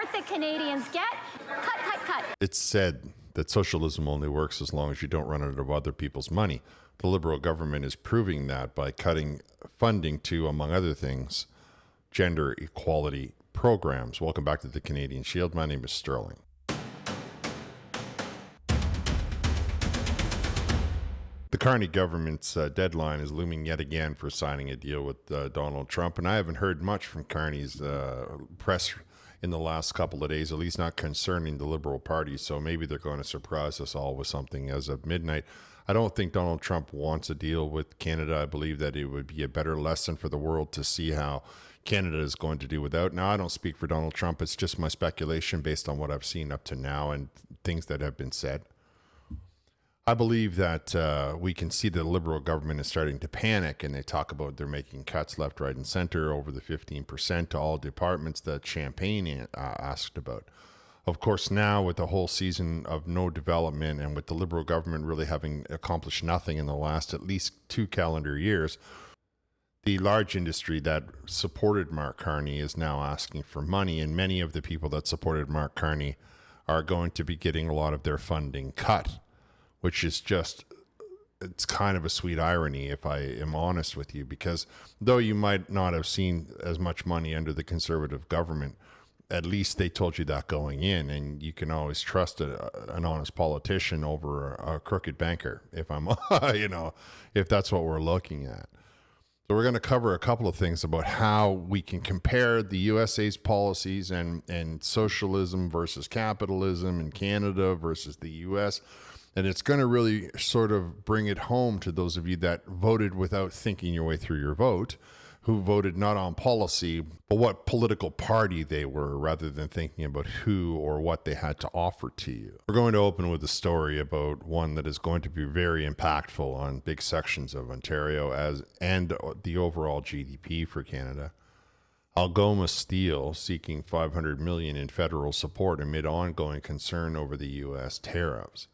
what the Canadians get. Cut, cut, cut. It's said that socialism only works as long as you don't run out of other people's money. The Liberal government is proving that by cutting funding to, among other things, gender equality programs. Welcome back to the Canadian Shield. My name is Sterling. The Carney government's deadline is looming yet again for signing a deal with Donald Trump, and I haven't heard much from Carney's press in the last couple of days, at least not concerning the Liberal Party, so maybe they're going to surprise us all with something as of midnight. I don't think Donald Trump wants a deal with Canada. I believe that it would be a better lesson for the world to see how Canada is going to do without. Now, I don't speak for Donald Trump. It's just my speculation based on what I've seen up to now and things that have been said. I believe that we can see that the Liberal government is starting to panic, and they talk about they're making cuts left, right, and center over the 15% to all departments that Champagne asked about. Of course, now with the whole season of no development and with the Liberal government really having accomplished nothing in the last at least 2 calendar years, the large industry that supported Mark Carney is now asking for money, and many of the people that supported Mark Carney are going to be getting a lot of their funding cut, which is just, it's kind of a sweet irony, if I am honest with you, because though you might not have seen as much money under the Conservative government, at least they told you that going in, and you can always trust an honest politician over a crooked banker, if I'm, if that's what we're looking at. So we're going to cover a couple of things about how we can compare the USA's policies and socialism versus capitalism in Canada versus the US. And it's going to really sort of bring it home to those of you that voted without thinking your way through your vote, who voted not on policy, but what political party they were, rather than thinking about who or what they had to offer to you. We're going to open with a story about one that is going to be very impactful on big sections of Ontario and the overall GDP for Canada. Aloma Steel seeking $500 million in federal support amid ongoing concern over the U.S. tariffs.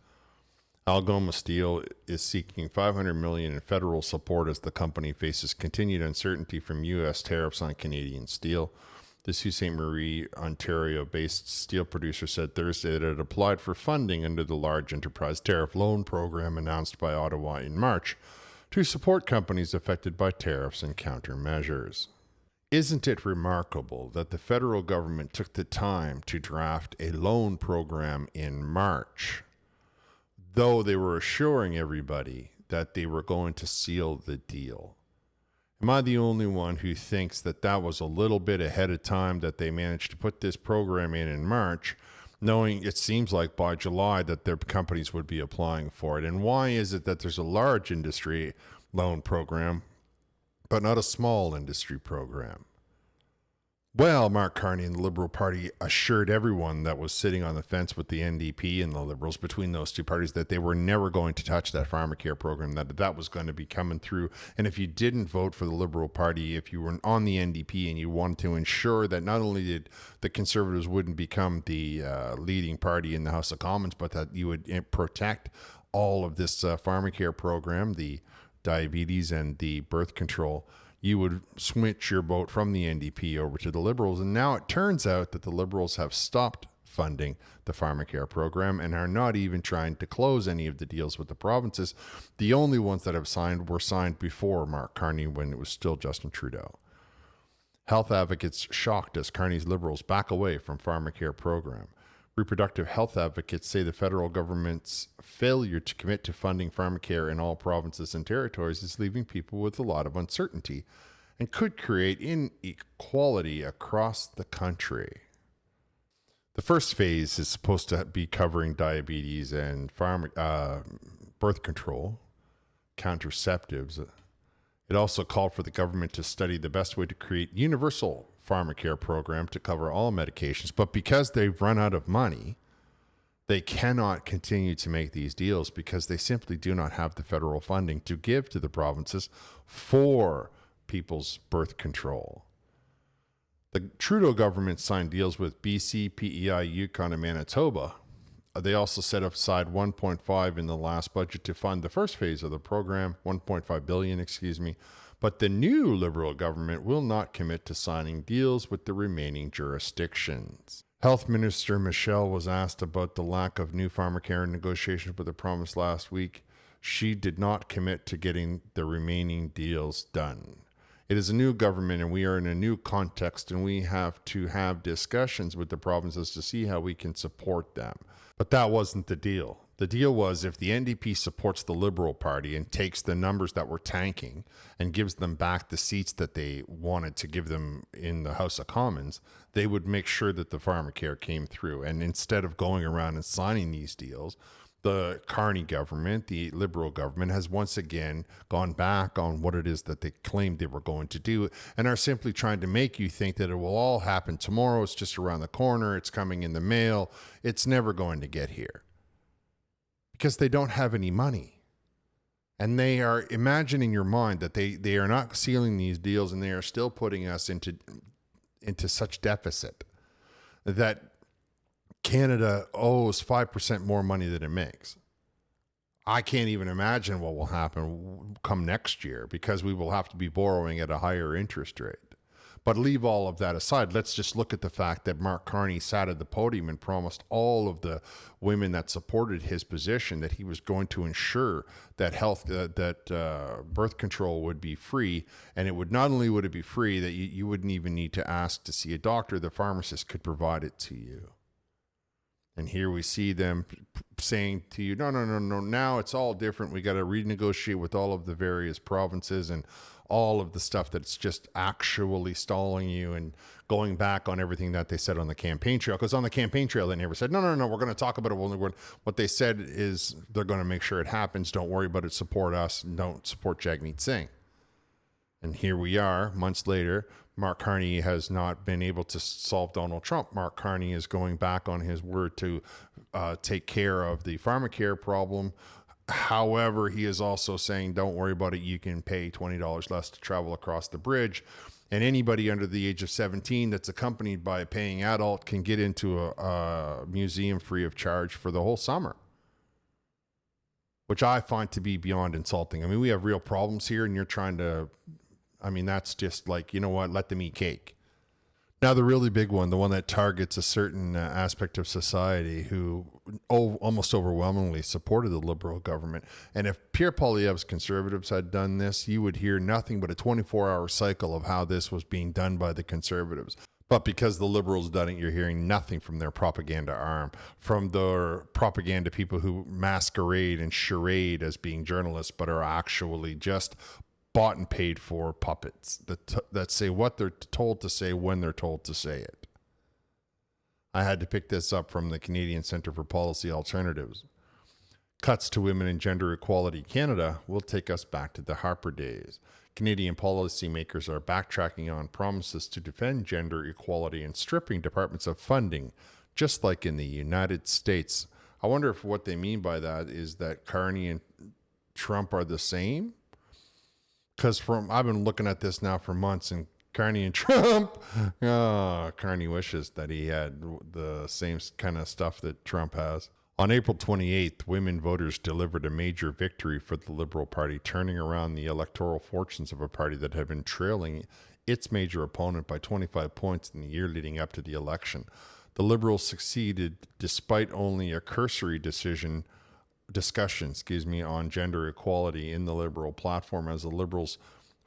Aloma Steel is seeking $500 million in federal support as the company faces continued uncertainty from U.S. tariffs on Canadian steel. The Sault Ste. Marie, Ontario-based steel producer said Thursday that it applied for funding under the large enterprise tariff loan program announced by Ottawa in March to support companies affected by tariffs and countermeasures. Isn't it remarkable that the federal government took the time to draft a loan program in March, though they were assuring everybody that they were going to seal the deal? Am I the only one who thinks that that was a little bit ahead of time, that they managed to put this program in March, knowing it seems like by July that their companies would be applying for it? And why is it that there's a large industry loan program, but not a small industry program? Well, Mark Carney and the Liberal Party assured everyone that was sitting on the fence with the NDP and the Liberals, between those two parties, that they were never going to touch that Pharmacare program, that was going to be coming through. And if you didn't vote for the Liberal Party, if you were on the NDP and you wanted to ensure that not only did the Conservatives wouldn't become the leading party in the House of Commons, but that you would protect all of this Pharmacare program, the diabetes and the birth control, you would switch your vote from the NDP over to the Liberals. And now it turns out that the Liberals have stopped funding the Pharmacare program and are not even trying to close any of the deals with the provinces. The only ones that have signed were signed before Mark Carney, when it was still Justin Trudeau. Health advocates shocked as Carney's Liberals back away from Pharmacare program. Reproductive health advocates say the federal government's failure to commit to funding Pharmacare in all provinces and territories is leaving people with a lot of uncertainty and could create inequality across the country. The first phase is supposed to be covering diabetes and birth control, contraceptives. It also called for the government to study the best way to create universal Pharmacare program to cover all medications, but because they've run out of money, they cannot continue to make these deals because they simply do not have the federal funding to give to the provinces for people's birth control. The Trudeau government signed deals with BC, PEI, Yukon, and Manitoba. They also set aside $1.5 in the last budget to fund the first phase of the program, $1.5 billion, but the new Liberal government will not commit to signing deals with the remaining jurisdictions. Health Minister Michelle was asked about the lack of new Pharmacare negotiations with the promise last week. She did not commit to getting the remaining deals done. It is a new government and we are in a new context, and we have to have discussions with the provinces to see how we can support them. But that wasn't the deal. The deal was if the NDP supports the Liberal Party and takes the numbers that were tanking and gives them back the seats that they wanted to give them in the House of Commons, they would make sure that the Pharmacare came through. And instead of going around and signing these deals, the Carney government, the Liberal government, has once again gone back on what it is that they claimed they were going to do and are simply trying to make you think that it will all happen tomorrow. It's just around the corner. It's coming in the mail. It's never going to get here because they don't have any money. And they are imagining in your mind that they are not sealing these deals and they are still putting us into such deficit that Canada owes 5% more money than it makes. I can't even imagine what will happen come next year because we will have to be borrowing at a higher interest rate. But leave all of that aside. Let's just look at the fact that Mark Carney sat at the podium and promised all of the women that supported his position that he was going to ensure that birth control would be free. And it would not only would it be free, that you wouldn't even need to ask to see a doctor. The pharmacist could provide it to you. And here we see them saying to you, no, now it's all different. We got to renegotiate with all of the various provinces and all of the stuff that's just actually stalling you and going back on everything that they said on the campaign trail. Because on the campaign trail, they never said, no, we're going to talk about it. What they said is they're going to make sure it happens. Don't worry about it. Support us. Don't support Jagmeet Singh. And here we are, months later. Mark Carney has not been able to solve Donald Trump. Mark Carney is going back on his word to take care of the Pharmacare problem. However, he is also saying, don't worry about it. You can pay $20 less to travel across the bridge. And anybody under the age of 17 that's accompanied by a paying adult can get into a museum free of charge for the whole summer, which I find to be beyond insulting. I mean, we have real problems here and you're trying to... that's just like, you know what, let them eat cake. Now, the really big one, the one that targets a certain aspect of society who almost overwhelmingly supported the Liberal government. And if Pierre Poilievre's Conservatives had done this, you would hear nothing but a 24-hour cycle of how this was being done by the Conservatives. But because the Liberals done it, you're hearing nothing from their propaganda arm, from their propaganda people who masquerade and charade as being journalists, but are actually just bought and paid for puppets that say what they're told to say when they're told to say it. I had to pick this up from the Canadian Centre for Policy Alternatives. Cuts to Women and Gender Equality Canada will take us back to the Harper days. Canadian policymakers are backtracking on promises to defend gender equality and stripping departments of funding, just like in the United States. I wonder if what they mean by that is that Carney and Trump are the same? Because I've been looking at this now for months, and Carney and Trump, Carney wishes that he had the same kind of stuff that Trump has. On April 28th, women voters delivered a major victory for the Liberal Party, turning around the electoral fortunes of a party that had been trailing its major opponent by 25 points in the year leading up to the election. The Liberals succeeded despite only a cursory discussion on gender equality in the Liberal platform, as the Liberals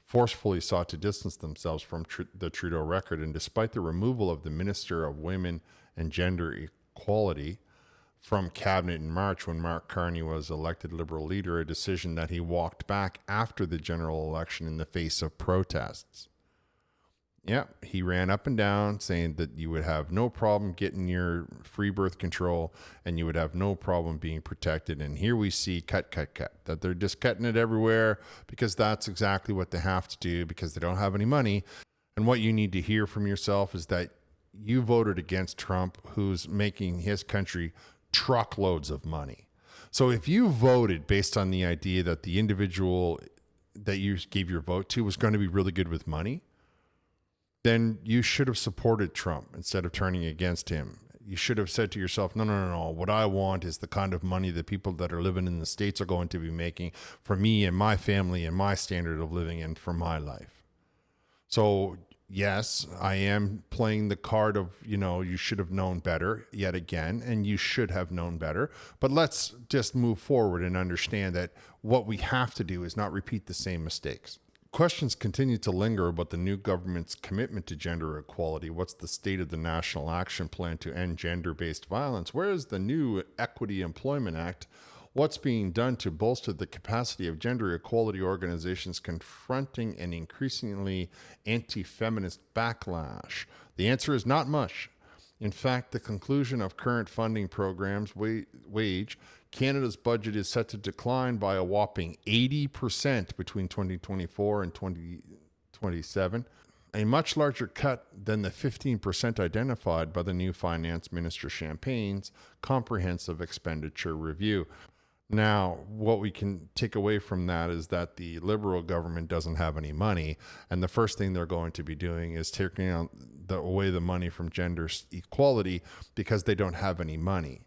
forcefully sought to distance themselves from the Trudeau record. And despite the removal of the Minister of Women and Gender Equality from cabinet in March when Mark Carney was elected Liberal leader, a decision that he walked back after the general election in the face of protests. Yeah, he ran up and down saying that you would have no problem getting your free birth control and you would have no problem being protected. And here we see cut, that they're just cutting it everywhere because that's exactly what they have to do because they don't have any money. And what you need to hear from yourself is that you voted against Trump, who's making his country truckloads of money. So if you voted based on the idea that the individual that you gave your vote to was going to be really good with money, then you should have supported Trump instead of turning against him. You should have said to yourself, no. What I want is the kind of money that people that are living in the States are going to be making for me and my family and my standard of living and for my life. So yes, I am playing the card of, you should have known better yet again, and you should have known better. But let's just move forward and understand that what we have to do is not repeat the same mistakes. Questions continue to linger about the new government's commitment to gender equality. What's the state of the National Action Plan to end gender-based violence? Where is the new Equity Employment Act? What's being done to bolster the capacity of gender equality organizations confronting an increasingly anti-feminist backlash? The answer is not much. In fact, the conclusion of current funding programs wage, Canada's budget is set to decline by a whopping 80% between 2024 and 2027, a much larger cut than the 15% identified by the new Finance Minister Champagne's Comprehensive Expenditure Review. Now, what we can take away from that is that the Liberal government doesn't have any money, and the first thing they're going to be doing is taking away the money from gender equality because they don't have any money.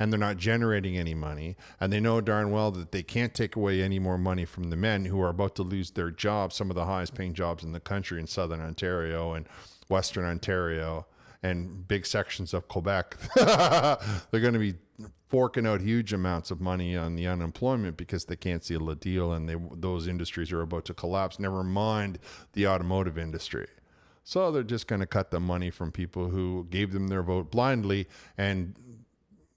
And they're not generating any money, and they know darn well that they can't take away any more money from the men who are about to lose their jobs, some of the highest paying jobs in the country in Southern Ontario and Western Ontario and big sections of Quebec. They're going to be forking out huge amounts of money on the unemployment because they can't seal the deal, and those industries are about to collapse, never mind the automotive industry. So they're just going to cut the money from people who gave them their vote blindly, and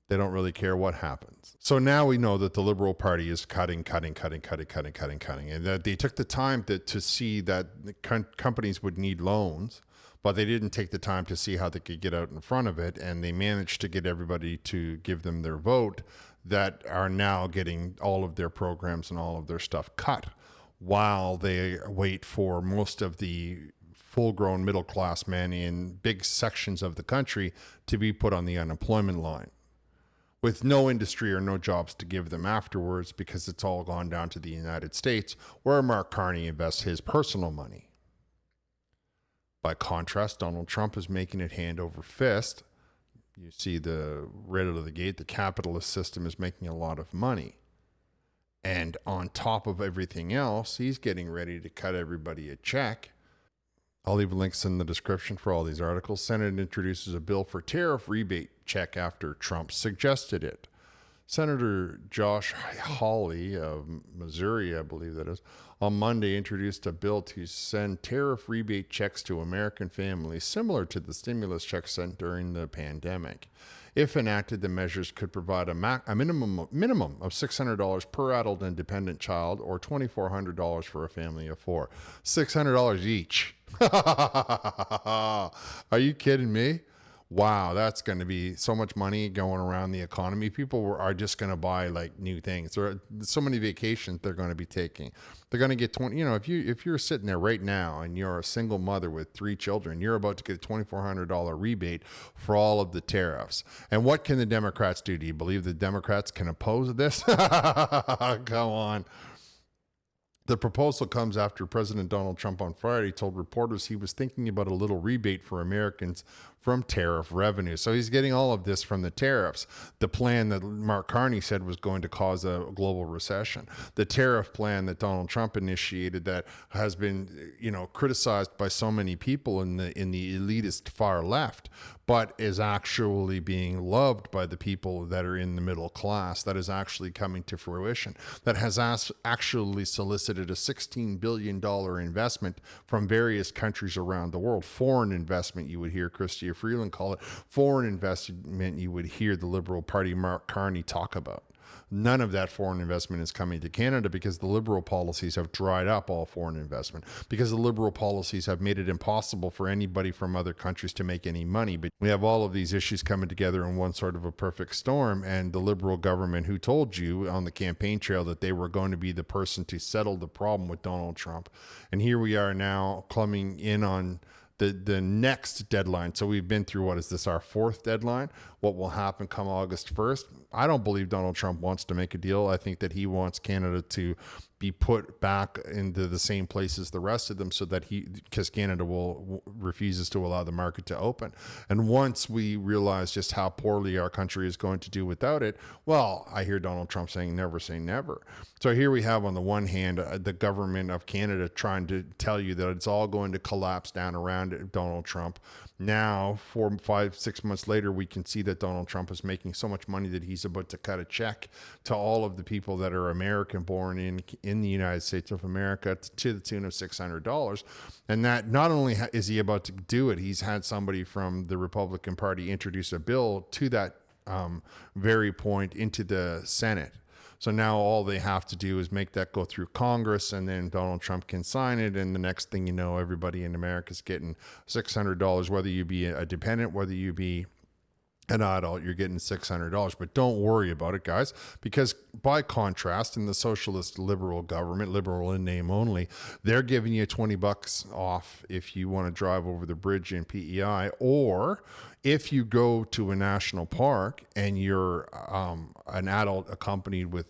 they don't really care what happens. So now we know that the Liberal Party is cutting, and that they took the time to see that the companies would need loans, but they didn't take the time to see how they could get out in front of it, and they managed to get everybody to give them their vote that are now getting all of their programs and all of their stuff cut while they wait for most of the full-grown middle-class men in big sections of the country to be put on the unemployment line, with no industry or no jobs to give them afterwards, because it's all gone down to the United States, where Mark Carney invests his personal money. By contrast, Donald Trump is making it hand over fist. You see right out of the gate, the capitalist system is making a lot of money. And on top of everything else, he's getting ready to cut everybody a check. I'll leave links in the description for all these articles. Senate introduces a bill for tariff rebate check after Trump suggested it. Senator Josh Hawley of Missouri, I believe that is, on Monday introduced a bill to send tariff rebate checks to American families similar to the stimulus checks sent during the pandemic. If enacted, the measures could provide a minimum of $600 per adult and dependent child, or $2,400 for a family of four. $600 each. Are you kidding me? Wow, that's going to be so much money going around the economy. People are just going to buy like new things. There are so many vacations they're going to be taking. They're going to get 20. If you're sitting there right now and you're a single mother with 3 children, you're about to get a $2,400 rebate for all of the tariffs. And what can the Democrats do? Do you believe the Democrats can oppose this? Come on. The proposal comes after President Donald Trump on Friday told reporters he was thinking about a little rebate for Americans from tariff revenue. So he's getting all of this from the tariffs. The plan that Mark Carney said was going to cause a global recession. The tariff plan that Donald Trump initiated that has been, criticized by so many people in the elitist far left, but is actually being loved by the people that are in the middle class, that is actually coming to fruition, that has actually solicited a $16 billion investment from various countries around the world. Foreign investment, you would hear Chrystia Freeland call it. Foreign investment, you would hear the Liberal Party Mark Carney talk about. None of that foreign investment is coming to Canada because the Liberal policies have dried up all foreign investment, because the Liberal policies have made it impossible for anybody from other countries to make any money. But we have all of these issues coming together in one sort of a perfect storm, and the Liberal government who told you on the campaign trail that they were going to be the person to settle the problem with Donald Trump. And here we are now coming in on the next deadline. So we've been through, what is this, our 4th deadline? What will happen come August 1st? I don't believe Donald Trump wants to make a deal. I think that he wants Canada to be put back into the same place as the rest of them, so that because Canada refuses to allow the market to open. And once we realize just how poorly our country is going to do without it, well, I hear Donald Trump saying never say never. So here we have, on the one hand, the government of Canada trying to tell you that it's all going to collapse down around Donald Trump. Now, 4, 5, 6 months later, we can see that Donald Trump is making so much money that he's about to cut a check to all of the people that are American born in the United States of America to the tune of $600. And that not only is he about to do it, he's had somebody from the Republican Party introduce a bill to that very point into the Senate. So now all they have to do is make that go through Congress, and then Donald Trump can sign it. And the next thing you know, everybody in America is getting $600, whether you be a dependent, whether you be an adult, you're getting $600. But don't worry about it, guys, because by contrast, in the socialist liberal government, liberal in name only, they're giving you $20 off if you want to drive over the bridge in PEI, or if you go to a national park and you're an adult accompanied with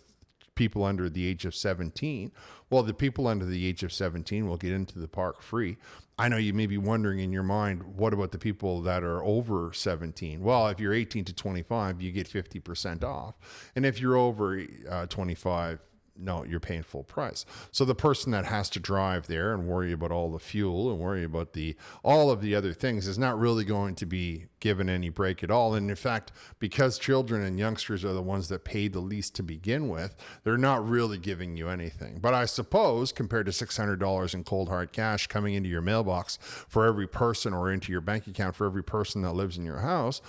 people under the age of 17, well, the people under the age of 17 will get into the park free. I know you may be wondering in your mind, what about the people that are over 17? Well, if you're 18 to 25, you get 50% off. And if you're over 25, no, you're paying full price. So the person that has to drive there and worry about all the fuel and worry about all of the other things is not really going to be given any break at all. And in fact, because children and youngsters are the ones that pay the least to begin with, they're not really giving you anything. But I suppose compared to $600 in cold hard cash coming into your mailbox for every person, or into your bank account for every person that lives in your house,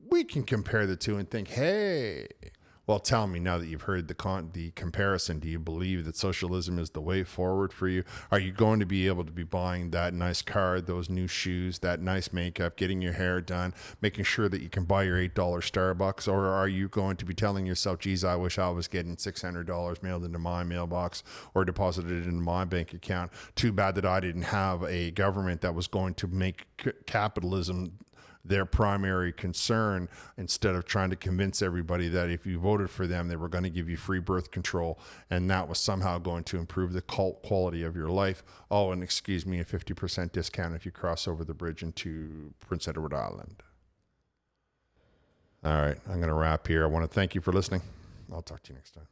we can compare the two and think, hey, well, tell me, now that you've heard the comparison, do you believe that socialism is the way forward for you? Are you going to be able to be buying that nice car, those new shoes, that nice makeup, getting your hair done, making sure that you can buy your $8 Starbucks? Or are you going to be telling yourself, geez, I wish I was getting $600 mailed into my mailbox or deposited into my bank account? Too bad that I didn't have a government that was going to make capitalism their primary concern, instead of trying to convince everybody that if you voted for them, they were going to give you free birth control, and that was somehow going to improve the quality of your life. Oh, and excuse me, a 50% discount if you cross over the bridge into Prince Edward Island. All right, I'm going to wrap here. I want to thank you for listening. I'll talk to you next time.